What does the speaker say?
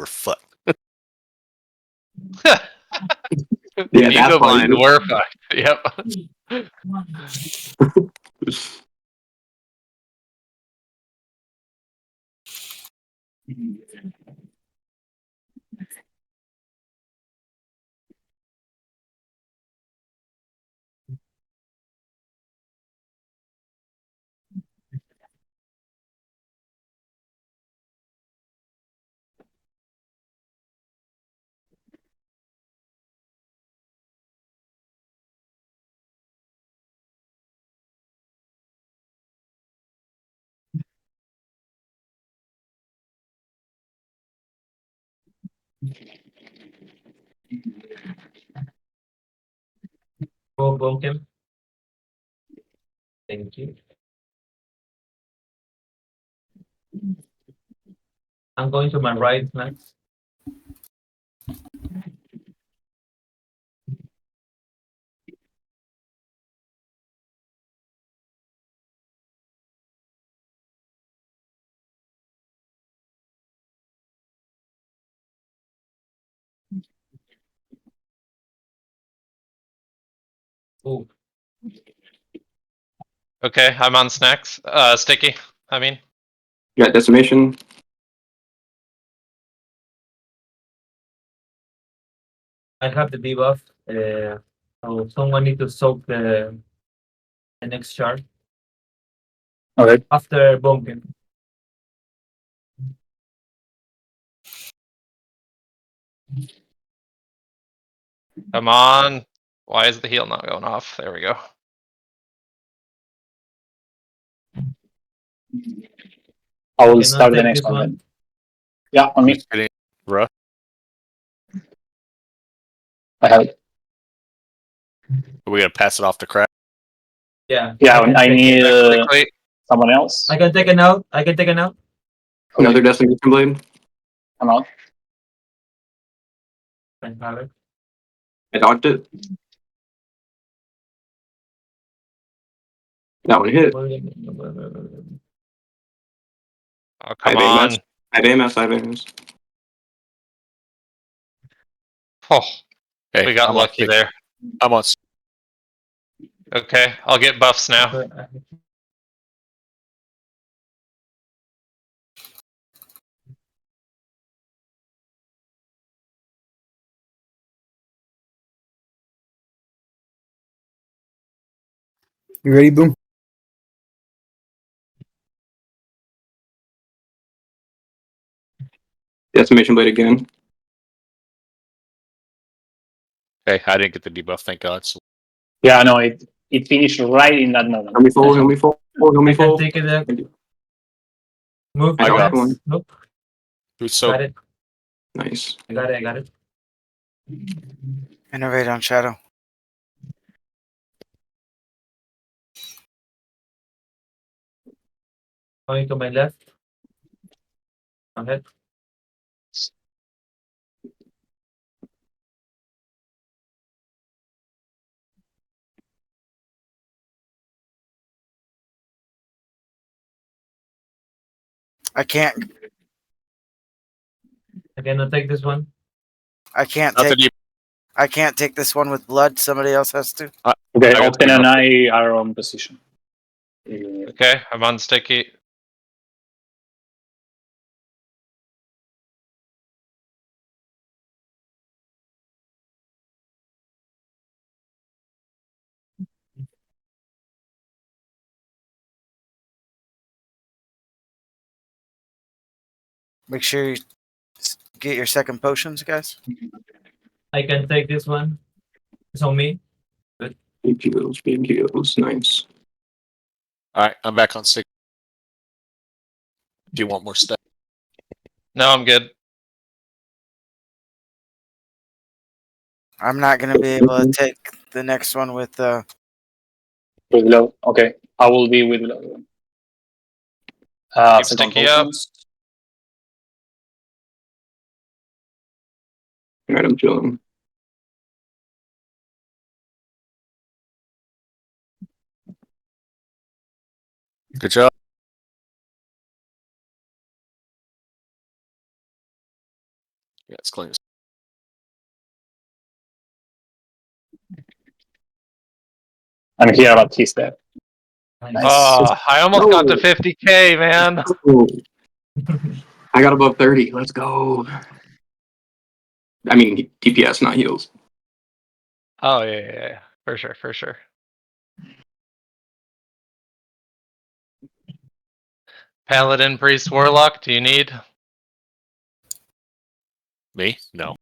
we're fucked. Yeah, that's Ego fine. blind, we're fucked. Yep. Go bonk him. Thank you. I'm going to my right next. Oh, Okay, I'm on snacks. Sticky, I mean. Got decimation. I have the debuff. So someone need to soak the next shard Okay. after bonking. Come on. Why is the heal not going off? There we go. I will Can I start the take next this one. one? Then. Yeah, on me. Rough. I have it. We're gonna pass it off to Crack. Yeah. Yeah, can I take need it. Quickly. someone else. I can take it out. I can take it out. Another decimation blade. I'm out. I have it. I dodged it. That one hit. Oh, come I have on. AMS. I have AMS. I have AMS. Oh, Okay, we got I'm on lucky stick. there. I'm on. Okay, I'll get buffs now. You ready, Boom? Decimation blade again. Okay, I didn't get the debuff. Thank God. So Yeah, no, it finished right in that moment. Help me full. Help me full. Help me I can full. take it out. Thank you. Move. I got one. Nope. who's so Got it. Nice. I got it. I got it. Innovate on Shadow. Going to my left. Ahead. I can't. I cannot take this one. I can't nothing. take. I can't take this one with blood. Somebody else has to. Okay, I got Opten and debuff. I are on position. Okay, I'm on sticky. Make sure you get your second potions, guys. I can take this one. It's on me. Big heals. Big heals. Nice. All right, I'm back on stick. Do you want more stuff? No, I'm good. I'm not gonna be able to take the next one with. With low. Okay, I will be with low. Keep Second sticky up. potions. Alright, I'm chilling. Good job. Yeah, it's clean. I'm here about his death. Nice. Oh, I almost got to No. 50k, man. Oh, I got above 30. Let's go. I mean, DPS, not heals. Oh yeah. For sure. Paladin, priest, warlock. Do you need? Me? No.